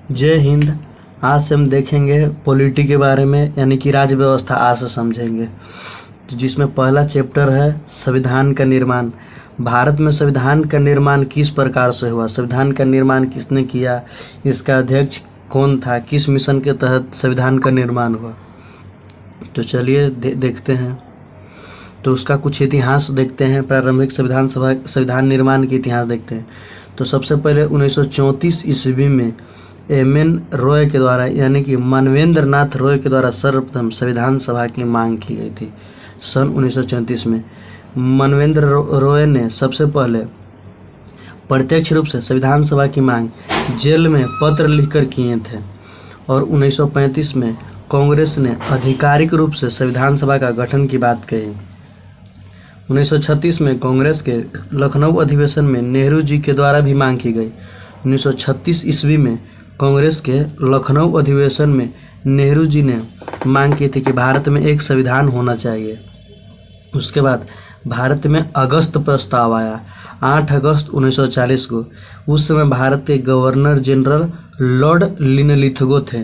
जय हिंद। आज से हम देखेंगे पॉलिटी के बारे में, यानी कि राज्य व्यवस्था आज से समझेंगे, जिसमें पहला चैप्टर है संविधान का निर्माण। भारत में संविधान का निर्माण किस प्रकार से हुआ, संविधान का निर्माण किसने किया, इसका अध्यक्ष कौन था, किस मिशन के तहत संविधान का निर्माण हुआ। तो चलिए देखते हैं। तो उसका कुछ इतिहास देखते हैं। प्रारंभिक संविधान निर्माण के इतिहास देखते हैं। तो सबसे पहले 1934 ईस्वी में एम.एन. रॉय के द्वारा, यानी कि मानवेंद्र नाथ रॉय के द्वारा सर्वप्रथम संविधान सभा की मांग की गई थी। सन 1934 में मानवेंद्र रॉय ने सबसे पहले प्रत्यक्ष रूप से संविधान सभा की मांग जेल में पत्र लिखकर किए थे, और 1935 में कांग्रेस ने आधिकारिक रूप से संविधान सभा का गठन की बात कही। 1936 में कांग्रेस के लखनऊ अधिवेशन में नेहरू जी के द्वारा भी मांग की गई। 1936 ईस्वी में कांग्रेस के लखनऊ अधिवेशन में नेहरू जी ने मांग की थी कि भारत में एक संविधान होना चाहिए। उसके बाद भारत में अगस्त प्रस्ताव आया 8 अगस्त 1940 को। उस समय भारत के गवर्नर जनरल लॉर्ड लिनलिथगो थे,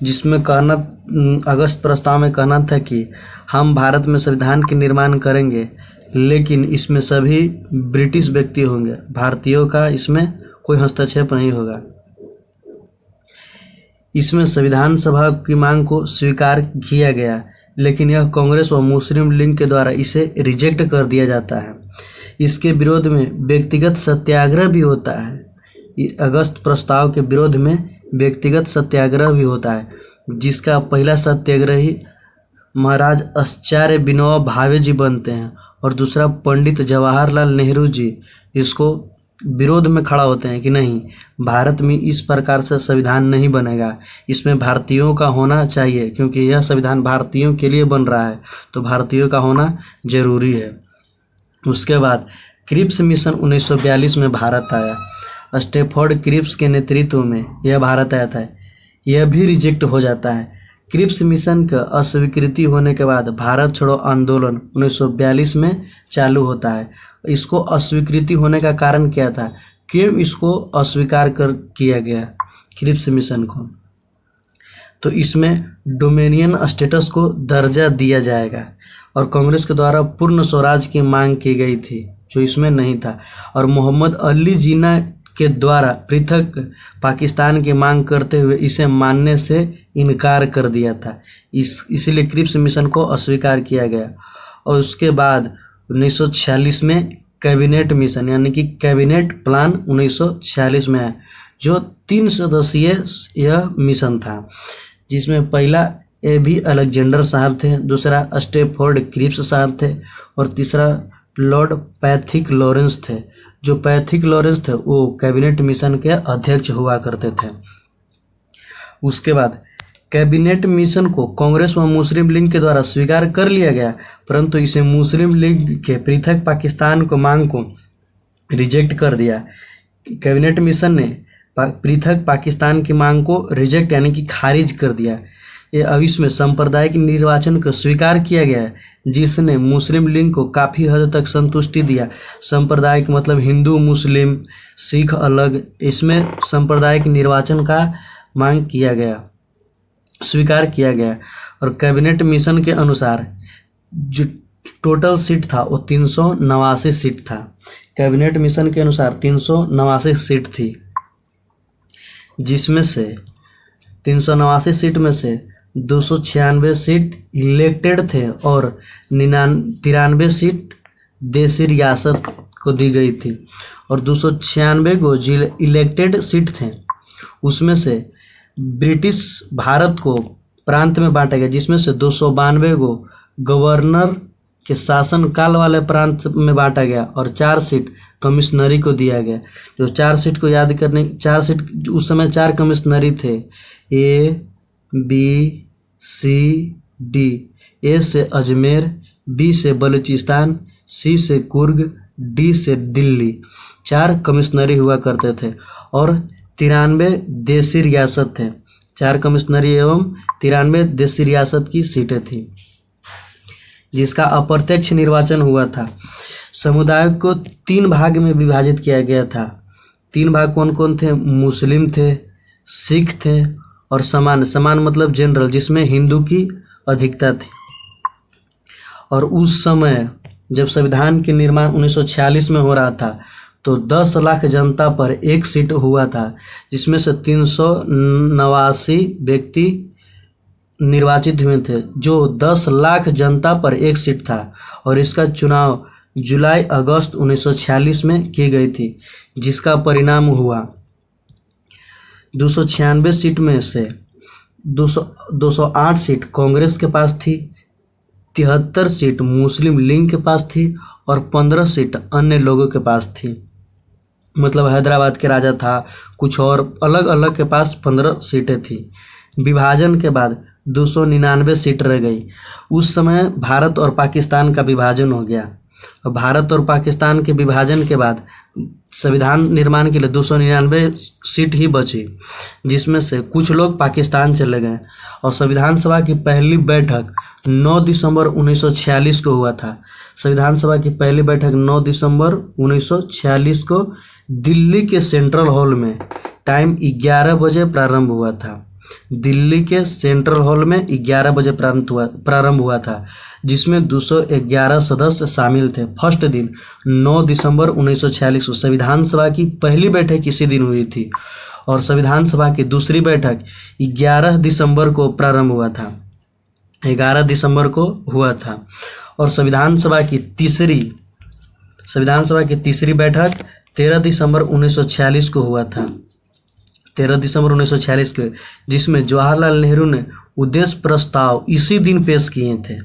जिसमें अगस्त प्रस्ताव में कहना था कि हम भारत में संविधान के निर्माण करेंगे, लेकिन इसमें सभी ब्रिटिश व्यक्ति होंगे, भारतीयों का इसमें कोई हस्तक्षेप नहीं होगा। इसमें संविधान सभा की मांग को स्वीकार किया गया, लेकिन यह कांग्रेस व मुस्लिम लीग के द्वारा इसे रिजेक्ट कर दिया जाता है। इसके विरोध में व्यक्तिगत सत्याग्रह भी होता है। अगस्त प्रस्ताव के विरोध में व्यक्तिगत सत्याग्रह भी होता है, जिसका पहला सत्याग्रही महाराज आचार्य विनोबा भावे जी बनते हैं, और दूसरा पंडित जवाहरलाल नेहरू जी इसको विरोध में खड़ा होते हैं कि नहीं, भारत में इस प्रकार से संविधान नहीं बनेगा, इसमें भारतीयों का होना चाहिए, क्योंकि यह संविधान भारतीयों के लिए बन रहा है, तो भारतीयों का होना जरूरी है। उसके बाद क्रिप्स मिशन 1942 में भारत आया। स्टैफोर्ड क्रिप्स के नेतृत्व में यह भारत आया था। यह भी रिजेक्ट हो जाता है। क्रिप्स मिशन का अस्वीकृति होने के बाद भारत छोड़ो आंदोलन 1942 में चालू होता है। इसको अस्वीकृति होने का कारण क्या था, क्यों इसको अस्वीकार किया गया क्रिप्स मिशन को? तो इसमें डोमिनियन स्टेटस को दर्जा दिया जाएगा, और कांग्रेस के द्वारा पूर्ण स्वराज की मांग की गई थी, जो इसमें नहीं था, और मोहम्मद अली जिन्ना के द्वारा पृथक पाकिस्तान की मांग करते हुए इसे मानने से इनकार कर दिया था। इसीलिए क्रिप्स मिशन को अस्वीकार किया गया। और उसके बाद 1946 में कैबिनेट मिशन, यानी कि कैबिनेट प्लान 1946 में है, जो 3 सदस्यीय यह मिशन था, जिसमें पहला A.B. अलेक्जेंडर साहब थे, दूसरा स्टैफोर्ड क्रिप्स साहब थे, और तीसरा लॉर्ड पैथिक लॉरेंस थे। जो पैथिक लॉरेंस थे वो कैबिनेट मिशन के अध्यक्ष हुआ करते थे। उसके बाद कैबिनेट मिशन को कांग्रेस व मुस्लिम लीग के द्वारा स्वीकार कर लिया गया, परंतु इसे मुस्लिम लीग के पृथक पाकिस्तान को मांग को रिजेक्ट कर दिया। कैबिनेट मिशन ने पृथक पाकिस्तान की मांग को रिजेक्ट, यानी कि खारिज कर दिया। अब इसमें सांप्रदायिक निर्वाचन को स्वीकार किया गया है, जिसने मुस्लिम लीग को काफ़ी हद तक संतुष्टि दिया। सांप्रदायिक मतलब हिंदू, मुस्लिम, सिख अलग, इसमें सांप्रदायिक निर्वाचन का मांग किया गया, स्वीकार किया गया। और कैबिनेट मिशन के अनुसार जो टोटल सीट था वो 389 सीट था। कैबिनेट मिशन के अनुसार 389 सीट थी, जिसमें से 389 सीट में से 296 सीट इलेक्टेड थे, और 93 सीट देसी रियासत को दी गई थी, और 296 को जो इलेक्टेड सीट थे उसमें से ब्रिटिश भारत को प्रांत में बांटा गया, जिसमें से 292 को गवर्नर के शासन काल वाले प्रांत में बांटा गया, और 4 सीट कमिश्नरी को दिया गया। जो 4 सीट को याद करने, 4 सीट उस समय 4 कमिश्नरी थे, A, B, C, D। A से अजमेर, B से बलूचिस्तान, C से कुर्ग, D से दिल्ली। 4 कमिश्नरी हुआ करते थे, और 93 देसी रियासत थे। 4 कमिश्नरी एवं 93 देसी रियासत की सीटें थी, जिसका अप्रत्यक्ष निर्वाचन हुआ था। समुदाय को 3 भाग में विभाजित किया गया था। 3 भाग कौन कौन थे? मुस्लिम थे, सिख थे और समान मतलब जनरल, जिसमें हिंदू की अधिकता थी। और उस समय जब संविधान के निर्माण 1946 में हो रहा था तो 10 लाख जनता पर एक सीट हुआ था, जिसमें से 389 व्यक्ति निर्वाचित हुए थे, जो 10 लाख जनता पर एक सीट था। और इसका चुनाव जुलाई अगस्त 1946 में की गई थी, जिसका परिणाम हुआ 296 सीट में से 208 सीट कांग्रेस के पास थी, 73 सीट मुस्लिम लीग के पास थी और 15 सीट अन्य लोगों के पास थी। मतलब हैदराबाद के राजा था, कुछ और अलग अलग के पास 15 सीटें थी। विभाजन के बाद 299 सीट रह गई। उस समय भारत और पाकिस्तान का विभाजन हो गया और भारत और पाकिस्तान के विभाजन के बाद संविधान निर्माण के लिए 299 सीट ही बची, जिसमें से कुछ लोग पाकिस्तान चले गए। और संविधान सभा की पहली बैठक 9 दिसंबर 1946 को हुआ था। संविधान सभा की पहली बैठक 9 दिसंबर 1946 को दिल्ली के सेंट्रल हॉल में टाइम 11 बजे प्रारंभ हुआ था। दिल्ली के सेंट्रल हॉल में 11 बजे प्रारंभ हुआ था, जिसमें 211 सदस्य शामिल थे। फर्स्ट दिन 9 दिसंबर 1946 को संविधान सभा की पहली बैठक इसी दिन हुई थी और संविधान सभा की दूसरी बैठक 11 दिसंबर को प्रारंभ हुआ था, 11 दिसंबर को हुआ था। और संविधान सभा की तीसरी बैठक 13 दिसंबर 1946 को हुआ था, 13 दिसंबर 1946 को, जिसमें जवाहरलाल नेहरू ने उद्देश्य प्रस्ताव इसी दिन पेश किए थे।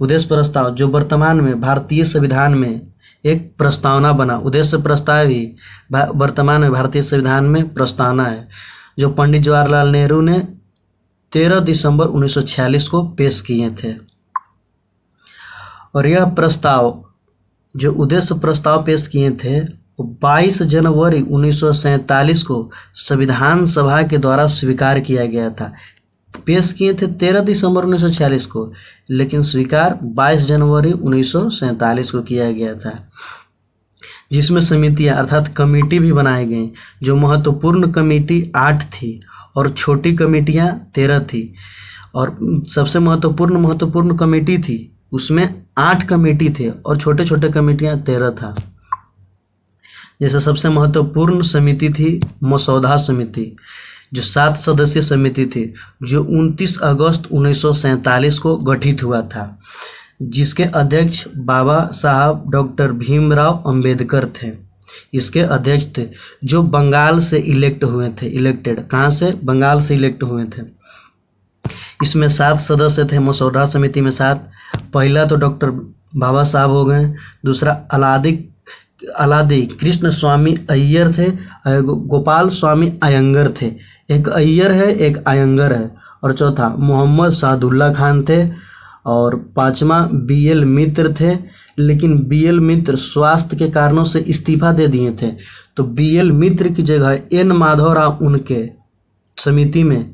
उद्देश्य प्रस्ताव जो वर्तमान में भारतीय संविधान में एक प्रस्तावना बना, उद्देश्य प्रस्ताव ही वर्तमान में भारतीय संविधान में प्रस्तावना है, जो पंडित जवाहरलाल नेहरू ने 13 दिसंबर 1946 को पेश किए थे। और यह प्रस्ताव जो उद्देश्य प्रस्ताव पेश किए थे वो 22 जनवरी 1947 को संविधान सभा के द्वारा स्वीकार किया गया था। पेश किए थे 13 दिसंबर 1946 को, लेकिन स्वीकार 22 जनवरी 1947 को किया गया था, जिसमें समितियां अर्थात कमेटी भी बनाई गई। जो महत्वपूर्ण कमेटी 8 थी और छोटी कमेटियां 13 थी। और सबसे महत्वपूर्ण कमेटी थी, उसमें 8 कमेटी थे और छोटे छोटे कमेटियां 13 था। जैसे सबसे महत्वपूर्ण समिति थी मसौदा समिति, जो 7 सदस्यीय समिति थी, जो 29 अगस्त 1947 को गठित हुआ था, जिसके अध्यक्ष बाबा साहब डॉक्टर भीमराव अंबेडकर थे। इसके अध्यक्ष थे जो बंगाल से इलेक्ट हुए थे। कहाँ से? बंगाल से इलेक्ट हुए थे। इसमें 7 सदस्य थे मसौदा समिति में 7। पहला तो डॉक्टर बाबा साहब हो गए, दूसरा अलादी कृष्ण स्वामी अय्यर थे, गोपाल स्वामी अयंगर थे। एक अय्यर है, एक अयंगर है। और चौथा मोहम्मद सादुल्ला खान थे। और 5वां BL मित्र थे, लेकिन BL मित्र स्वास्थ्य के कारणों से इस्तीफा दे दिए थे, तो BL मित्र की जगह N माधवराव उनके समिति में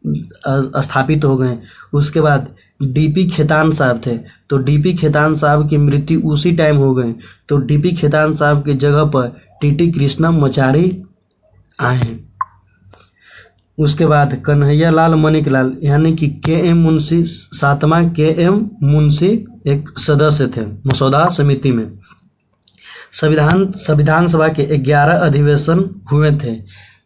स्थापित हो गए। उसके बाद DP खेतान साहब थे, तो DP खेतान साहब की मृत्यु उसी टाइम हो गई, तो DP खेतान साहब की जगह पर TT कृष्णमाचारी आए। उसके बाद कन्हैया लाल मणिकलाल यानी कि KM मुंशी, 7वां KM मुंशी एक सदस्य थे मसौदा समिति में। संविधान सभा के 11 अधिवेशन हुए थे,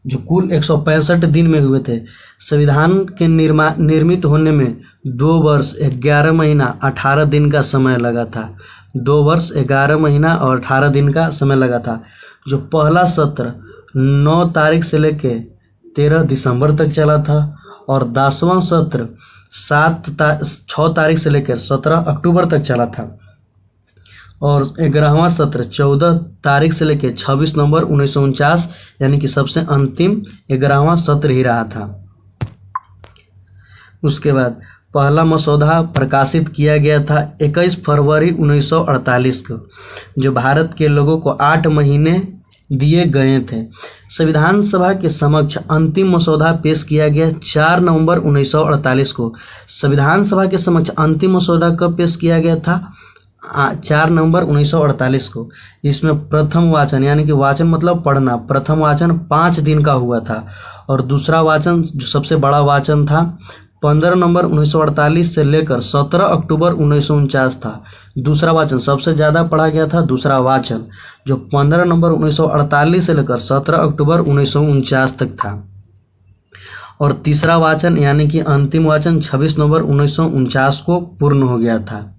जो कुल 165 दिन में हुए थे। संविधान के निर्मित होने में 2 वर्ष 11 महीना 18 दिन का समय लगा था। 2 वर्ष 11 महीना और 18 दिन का समय लगा था। जो पहला सत्र 9 तारीख से लेके 13 दिसंबर तक चला था और 10वां सत्र 6 तारीख से लेकर 17 अक्टूबर तक चला था और 11वां सत्र 14 तारीख से लेकर 26 नवंबर 1949 यानी कि सबसे अंतिम 11वां सत्र ही रहा था। उसके बाद पहला मसौदा प्रकाशित किया गया था 21 फरवरी 1948 को, जो भारत के लोगों को 8 महीने दिए गए थे। संविधान सभा के समक्ष अंतिम मसौदा पेश किया गया 4 नवंबर 1948 को। संविधान सभा के समक्ष अंतिम मसौदा कब पेश किया गया था? 4 नवंबर 1948 को। इसमें प्रथम वाचन यानी कि वाचन मतलब पढ़ना, प्रथम वाचन 5 दिन का हुआ था और दूसरा वाचन जो सबसे बड़ा वाचन था 15 नवंबर 1948 से लेकर 17 अक्टूबर 1949 था। दूसरा वाचन सबसे ज़्यादा पढ़ा गया था, दूसरा वाचन जो 15 नवंबर 1948 से लेकर 17 अक्टूबर 1949 तक था। और तीसरा वाचन यानी कि अंतिम वाचन 26 नवंबर 1949 को पूर्ण हो गया था।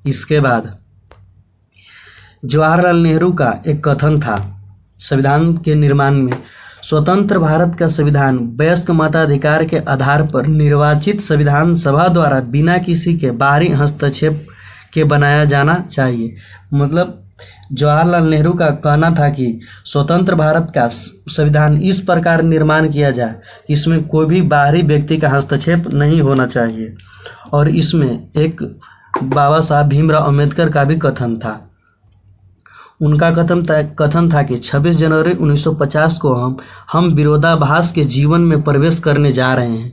इसके बाद जवाहरलाल नेहरू का एक कथन था संविधान के निर्माण में, स्वतंत्र भारत का संविधान वयस्क मताधिकार के आधार पर निर्वाचित संविधान सभा द्वारा बिना किसी के बाहरी हस्तक्षेप के बनाया जाना चाहिए। मतलब जवाहरलाल नेहरू का कहना था कि स्वतंत्र भारत का संविधान इस प्रकार निर्माण किया जाए कि इसमें कोई भी बाहरी व्यक्ति का हस्तक्षेप नहीं होना चाहिए। और इसमें एक बाबा साहब भीमराव अंबेडकर का भी कथन था। उनका कथन था कि 26 जनवरी 1950 को हम विरोधाभास के जीवन में प्रवेश करने जा रहे हैं,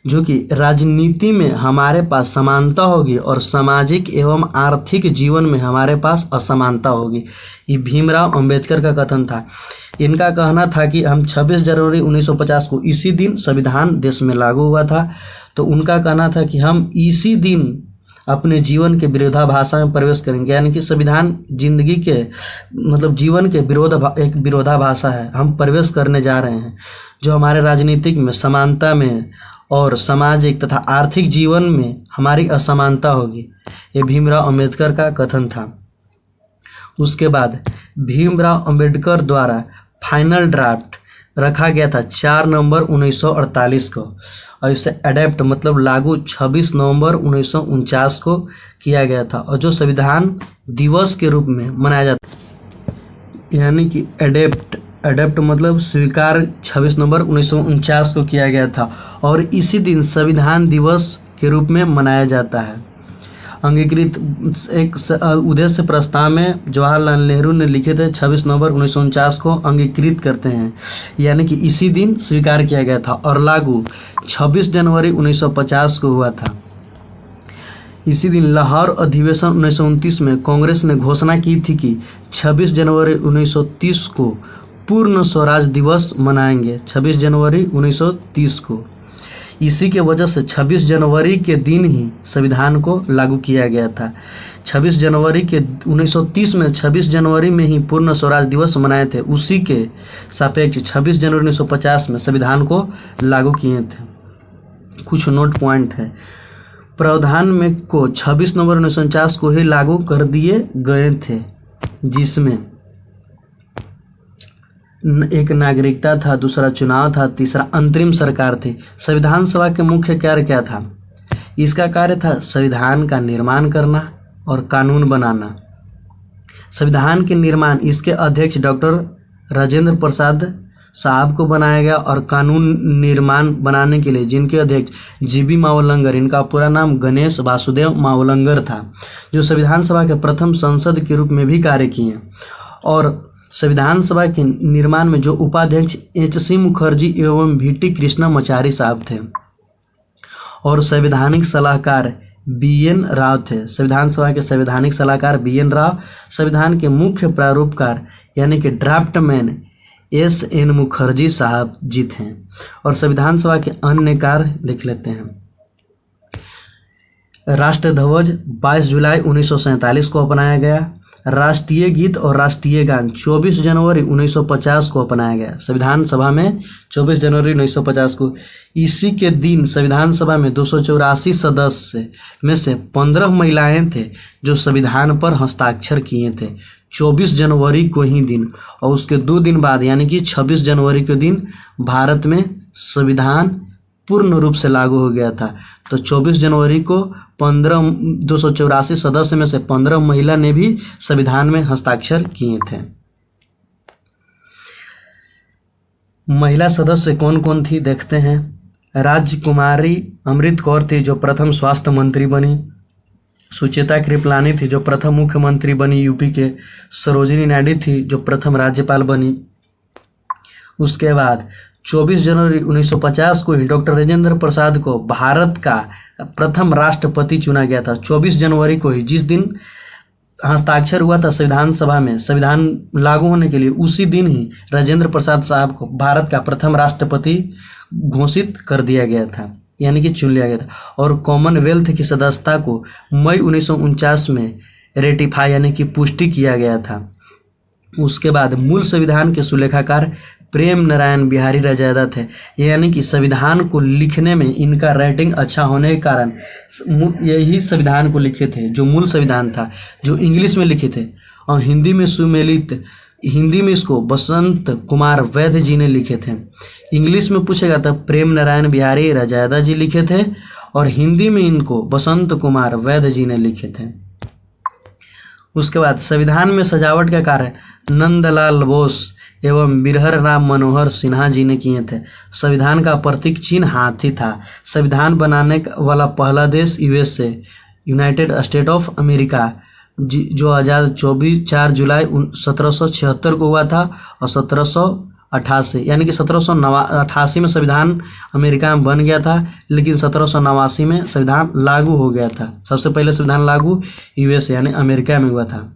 जो कि राजनीति में हमारे पास समानता होगी और सामाजिक एवं आर्थिक जीवन में हमारे पास असमानता होगी। ये भीमराव अंबेडकर का कथन था। इनका कहना था कि हम 26 जनवरी 1950 को इसी दिन संविधान देश में लागू हुआ था, तो उनका कहना था कि हम इसी दिन अपने जीवन के विरोधाभास में प्रवेश करेंगे, यानी कि संविधान जिंदगी के मतलब जीवन के एक विरोधाभासा है। हम प्रवेश करने जा रहे हैं जो हमारे राजनीतिक में समानता में और सामाजिक तथा आर्थिक जीवन में हमारी असमानता होगी। ये भीमराव अंबेडकर का कथन था। उसके बाद भीमराव अंबेडकर द्वारा फाइनल ड्राफ्ट रखा गया था 4 नवंबर 1948 को और इसे अडेप्ट मतलब लागू 26 नवंबर 1949 को किया गया था और जो संविधान दिवस के रूप में मनाया जाता है, यानी कि अडेप्ट मतलब स्वीकार 26 नवंबर 1949 को किया गया था और इसी दिन संविधान दिवस के रूप में मनाया जाता है। अंगीकृत एक उद्देश्य प्रस्ताव में जवाहरलाल नेहरू ने लिखे थे 26 नवंबर 1949 को अंगीकृत करते हैं, यानी कि इसी दिन स्वीकार किया गया था और लागू 26 जनवरी 1950 को हुआ था। इसी दिन लाहौर अधिवेशन 1929 में कांग्रेस ने घोषणा की थी कि 26 जनवरी 1930 को पूर्ण स्वराज दिवस मनाएंगे, 26 जनवरी 1930 को। इसी के वजह से 26 जनवरी के दिन ही संविधान को लागू किया गया था। 26 जनवरी के 1930 में 26 जनवरी में ही पूर्ण स्वराज दिवस मनाए थे, उसी के सापेक्ष 26 जनवरी 1950 में संविधान को लागू किए थे। कुछ नोट पॉइंट है। प्रावधान में को 26 नवंबर 1949 को ही लागू कर दिए गए थे, जिसमें एक नागरिकता था, दूसरा चुनाव था, तीसरा अंतरिम सरकार थी। संविधान सभा के मुख्य कार्य क्या था? इसका कार्य था संविधान का निर्माण करना और कानून बनाना। संविधान के निर्माण इसके अध्यक्ष डॉक्टर राजेंद्र प्रसाद साहब को बनाया गया और कानून निर्माण बनाने के लिए जिनके अध्यक्ष जीबी मावलंकर, इनका पूरा नाम गणेश वासुदेव मावलंकर था, जो संविधान सभा के प्रथम संसद के रूप में भी कार्य किए। और संविधान सभा के निर्माण में जो उपाध्यक्ष एच.सी. मुखर्जी एवं वी.टी. कृष्णमाचारी साहब थे और संवैधानिक सलाहकार बी.एन. राव थे। संविधान सभा के संवैधानिक सलाहकार बी.एन. राव, संविधान के मुख्य प्रारूपकार यानी कि ड्राफ्टमैन एस.एन. मुखर्जी साहब जी थे। और संविधान सभा के अन्य कार्य देख लेते हैं। राष्ट्र ध्वज 22 जुलाई 1947 को अपनाया गया। राष्ट्रीय गीत और राष्ट्रीय गान 24 जनवरी 1950 को अपनाया गया संविधान सभा में। 24 जनवरी 1950 को इसी के दिन संविधान सभा में 284 सदस्य में से 15 महिलाएं थे जो संविधान पर हस्ताक्षर किए थे 24 जनवरी को ही दिन। और उसके 2 दिन बाद यानी कि 26 जनवरी के दिन भारत में संविधान पूर्ण रूप से लागू हो गया था। तो 24 जनवरी को 284 सदस्य में से 15 महिला ने भी संविधान में हस्ताक्षर किए थे। महिला सदस्य कौन कौन थी देखते हैं। राजकुमारी अमृत कौर थी जो प्रथम स्वास्थ्य मंत्री बनी। सुचेता कृपलानी थी जो प्रथम मुख्यमंत्री बनी यूपी के। सरोजिनी नायडू थी जो प्रथम राज्यपाल बनी। उसके बाद 24 जनवरी 1950 को ही डॉक्टर राजेंद्र प्रसाद को भारत का प्रथम राष्ट्रपति चुना गया था। 24 जनवरी को ही जिस दिन हस्ताक्षर हुआ था संविधान सभा में संविधान लागू होने के लिए, उसी दिन ही राजेंद्र प्रसाद साहब को भारत का प्रथम राष्ट्रपति घोषित कर दिया गया था, यानी कि चुन लिया गया था। और कॉमनवेल्थ की सदस्यता को मई 1949 में रेटिफाई यानी कि पुष्टि किया गया था। उसके बाद मूल संविधान के सुलेखाकार प्रेम नारायण बिहारी रजायदा थे, यानी कि संविधान को लिखने में इनका राइटिंग अच्छा होने के कारण यही संविधान को लिखे थे, जो मूल संविधान था, जो इंग्लिश में लिखे थे, और हिंदी में सुमेलित, हिंदी में इसको बसंत कुमार वैद्य जी ने लिखे थे। इंग्लिश में पूछेगा तब प्रेम नारायण बिहारी रजायदा जी लिखे थे, और हिंदी में इनको बसंत कुमार वैद्य जी ने लिखे थे। उसके बाद संविधान में सजावट का कार्य नंदलाल बोस एवं बिरहर राम मनोहर सिन्हा जी ने किए थे। संविधान का प्रतीक चिन्ह हाथी था। संविधान बनाने वाला पहला देश USA, United state of America, जो आज़ाद 4 जुलाई 1776 को हुआ था, और 1788 यानी कि 1788 में संविधान अमेरिका में बन गया था, लेकिन 1789 में संविधान लागू हो गया था। सबसे पहले संविधान लागू यूएसए यानी अमेरिका में हुआ था।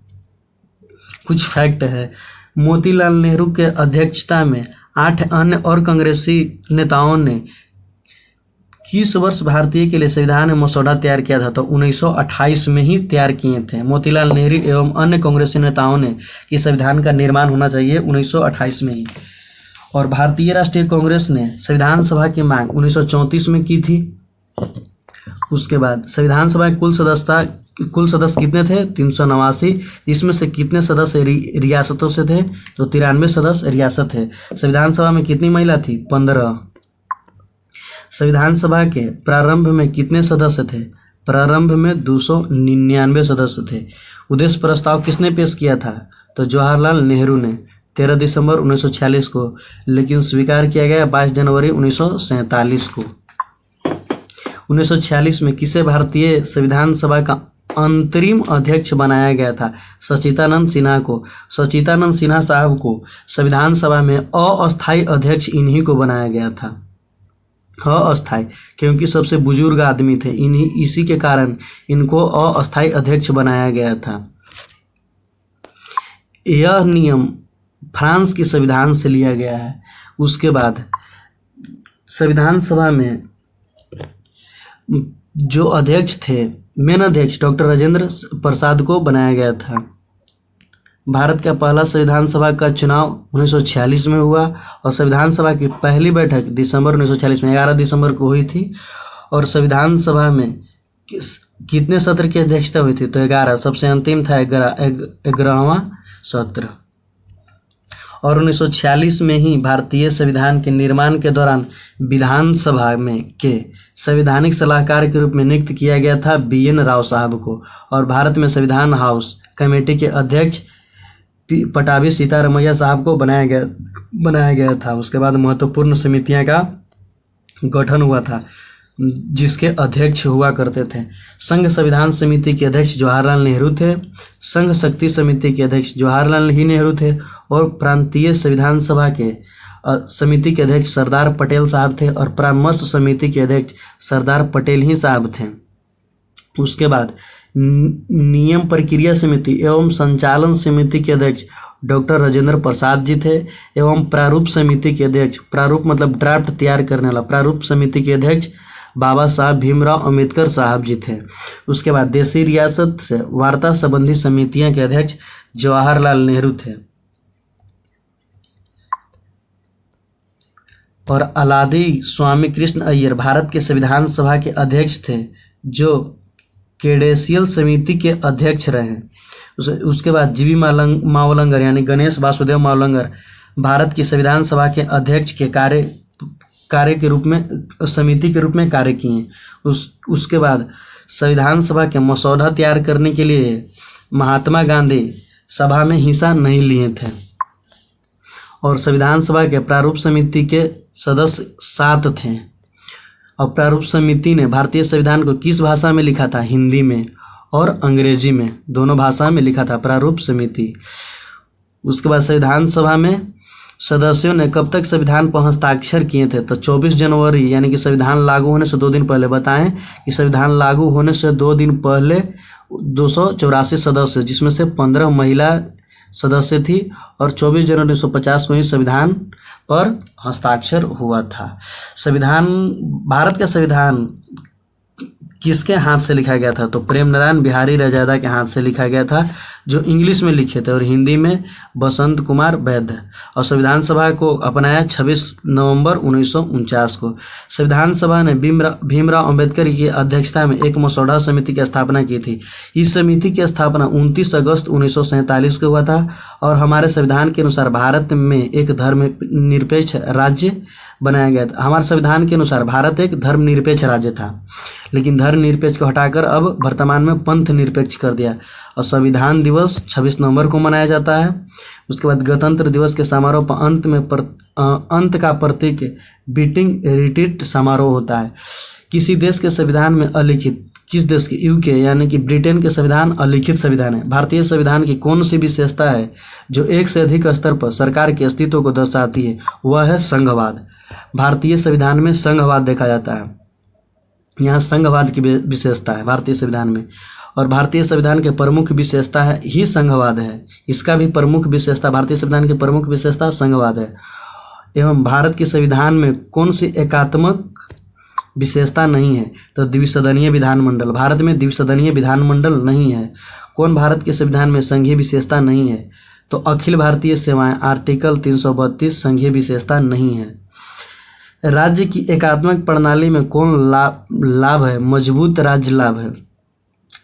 कुछ फैक्ट है। मोतीलाल नेहरू के अध्यक्षता में 8 अन्य और कांग्रेसी नेताओं ने किस वर्ष भारतीय के लिए संविधान में मसौदा तैयार किया था? तो 1928 में ही तैयार किए थे। मोतीलाल नेहरू एवं अन्य कांग्रेसी नेताओं ने कि संविधान का निर्माण होना चाहिए 1928 में ही। और भारतीय राष्ट्रीय कांग्रेस ने संविधान सभा की मांग 1934 में की थी। उसके बाद संविधान सभा की कुल सदस्य कितने थे? 389। इसमें से कितने सदस्य रियासतों से थे? तो 93 सदस्य रियासत है। संविधान सभा में कितनी महिला थी? 15। संविधान सभा के प्रारंभ में कितने सदस्य थे? प्रारंभ में 299 सदस्य थे। उद्देश्य प्रस्ताव किसने पेश किया था? तो जवाहरलाल नेहरू ने 13 दिसंबर 1946 को, लेकिन स्वीकार किया गया 22 जनवरी 1947 को। 1946 में किसे भारतीय संविधान सभा का अंतरिम अध्यक्ष बनाया गया था? सचिदानंद सिन्हा को। सचिदानंद सिन्हा साहब को संविधान सभा में अस्थायी अध्यक्ष इन्हीं को बनाया गया था। अस्थायी क्योंकि सबसे बुजुर्ग आदमी थे, इसी के कारण इनको अस्थायी अध्यक्ष बनाया गया था। यह नियम फ्रांस की संविधान से लिया गया है। उसके बाद संविधान सभा में जो अध्यक्ष थे, मेन अध्यक्ष डॉक्टर राजेंद्र प्रसाद को बनाया गया था। भारत का पहला संविधान सभा का चुनाव 1946 में हुआ, और संविधान सभा की पहली बैठक दिसंबर 1946 में 11 दिसंबर को हुई थी। और संविधान सभा में कितने सत्र की अध्यक्षता हुई थी? तो 11। सबसे अंतिम था 11वां सत्र। और 1946 में ही भारतीय संविधान के निर्माण के दौरान विधानसभा में के संवैधानिक सलाहकार के रूप में नियुक्त किया गया था BN राव साहब को। और भारत में संविधान हाउस कमेटी के अध्यक्ष पटाभी सीतारमैया साहब को बनाया गया था। उसके बाद महत्वपूर्ण समितियां का गठन हुआ था, जिसके अध्यक्ष हुआ करते थे। संघ संविधान समिति के अध्यक्ष जवाहरलाल नेहरू थे। संघ शक्ति समिति के अध्यक्ष जवाहरलाल ही नेहरू थे। और प्रांतीय संविधान सभा के समिति के अध्यक्ष सरदार पटेल साहब थे। और परामर्श समिति के अध्यक्ष सरदार पटेल ही साहब थे। उसके बाद नियम प्रक्रिया समिति एवं संचालन समिति के अध्यक्ष डॉक्टर राजेंद्र प्रसाद जी थे। एवं प्रारूप समिति के अध्यक्ष, प्रारूप मतलब ड्राफ्ट तैयार करने वाला, प्रारूप समिति के अध्यक्ष बाबा साहब भीमराव अम्बेडकर साहब जी थे। उसके बाद देशी रियासत से वार्ता संबंधी समितियां के अध्यक्ष जवाहरलाल नेहरू थे। और अलादी स्वामी कृष्ण अय्यर भारत के संविधान सभा के अध्यक्ष थे, जो कैडेशियल समिति के अध्यक्ष रहे। उसके बाद जीवी मावलंकर यानी गणेश वासुदेव मावलंकर भारत की संविधान सभा के अध्यक्ष के कार्य के रूप में, समिति के रूप में कार्य किए। उसके बाद संविधान सभा के मसौदा तैयार करने के लिए महात्मा गांधी सभा में हिस्सा नहीं लिए थे। और संविधान सभा के प्रारूप समिति के सदस्य 7 थे। और प्रारूप समिति ने भारतीय संविधान को किस भाषा में लिखा था? हिंदी में और अंग्रेजी में, दोनों भाषा में लिखा था प्रारूप समिति। उसके बाद संविधान सभा में सदस्यों ने कब तक संविधान पर हस्ताक्षर किए थे? तो 24 जनवरी यानी कि संविधान लागू होने से 2 दिन पहले। बताएं कि संविधान लागू होने से 2 दिन पहले 284 सदस्य, जिसमें से 15 महिला सदस्य थी और 24 जनवरी 1950 को ही संविधान पर हस्ताक्षर हुआ था। संविधान, भारत का संविधान किसके हाथ से लिखा गया था? तो प्रेम नारायण बिहारी रजादा के हाथ से लिखा गया था, जो इंग्लिश में लिखे थे, और हिंदी में बसंत कुमार वैद्य। और संविधान सभा को अपनाया 26 नवंबर 1949 को। संविधान सभा ने भीमराव अंबेडकर की अध्यक्षता में एक मसौदा समिति की स्थापना की थी। इस समिति की स्थापना 29 अगस्त 1947 को हुआ था और हमारे संविधान के अनुसार भारत में एक धर्मनिरपेक्ष राज्य बनाया गया था। हमारे संविधान के अनुसार भारत एक धर्मनिरपेक्ष राज्य था, लेकिन धर्मनिरपेक्ष को हटाकर अब वर्तमान में पंथ निरपेक्ष कर दिया और संविधान दिवस 26 नवंबर को मनाया जाता है। उसके बाद गणतंत्र दिवस के समारोह पर अंत का प्रतीक बीटिंग रिट्रीट समारोह होता है। किसी देश के संविधान में अलिखित, किस देश के? यूके यानी कि ब्रिटेन के संविधान अलिखित संविधान है। भारतीय संविधान की कौन सी विशेषता है जो एक से अधिक स्तर पर सरकार के अस्तित्व को दर्शाती है? वह है संघवाद। भारतीय संविधान में संघवाद देखा जाता है। यहाँ संघवाद की विशेषता है भारतीय संविधान में, और भारतीय संविधान के प्रमुख विशेषता है ही संघवाद है। इसका भी प्रमुख विशेषता, भारतीय संविधान की प्रमुख विशेषता संघवाद है। एवं भारत के संविधान में कौन सी एकात्मक विशेषता नहीं है? तो द्विसदनीय विधानमंडल। भारत में द्विसदनीय विधानमंडल नहीं है। कौन भारत के संविधान में संघीय विशेषता नहीं है? तो अखिल भारतीय सेवाएं, आर्टिकल 332 संघीय विशेषता नहीं है। राज्य की एकात्मक प्रणाली में कौन लाभ है? मजबूत राज्य लाभ है।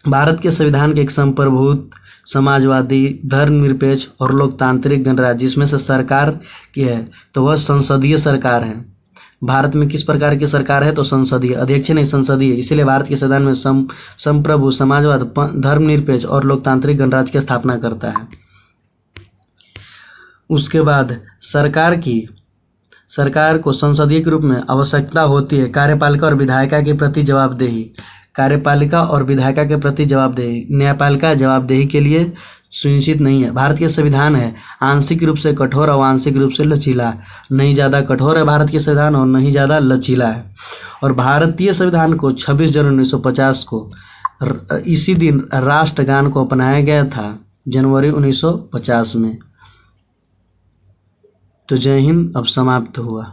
भारत के संविधान के एक संप्रभुत्व, समाजवादी, धर्मनिरपेक्ष और लोकतांत्रिक गणराज्य, जिसमें से सरकार की है तो वह संसदीय सरकार है। भारत में किस प्रकार की सरकार है? तो संसदीय, अध्यक्ष नहीं, संसदीय। इसीलिए भारत के संविधान में संप्रभु, समाजवाद, धर्मनिरपेक्ष और लोकतांत्रिक गणराज्य की स्थापना करता है। उसके बाद सरकार को संसदीय के रूप में आवश्यकता होती है कार्यपालिका और विधायिका के प्रति जवाबदेही। कार्यपालिका और विधायिका के प्रति जवाबदेही। न्यायपालिका जवाबदेही के लिए सुनिश्चित नहीं है। भारत के संविधान है आंशिक रूप से कठोर और आंशिक रूप से लचीला। नहीं ज़्यादा कठोर है भारत के संविधान और नहीं ज़्यादा लचीला है। और भारतीय संविधान को 26 जनवरी 1950 को इसी दिन राष्ट्रगान को अपनाया गया था, जनवरी 1950 में। तो जय हिंद अब समाप्त हुआ।